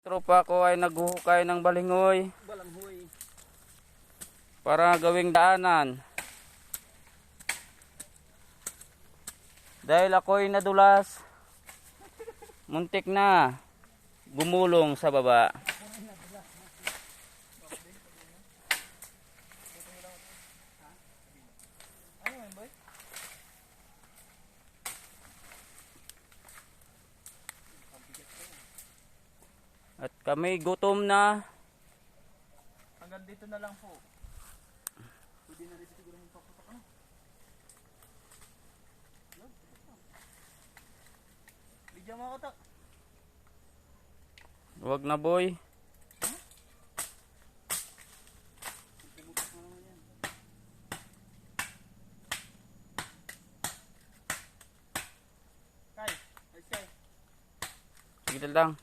Tropa ko ay naghuhukay ng balinghoy Balanghoy. para gawing daanan. Dahil ako'y nadulas, muntik na gumulong sa baba. At kami gutom na. Hanggang dito na lang po. Pwede na rin siguro yung paputok ano. Bigyan mo ako to. Huwag na boy. Kay, ay Kay. Sige lang.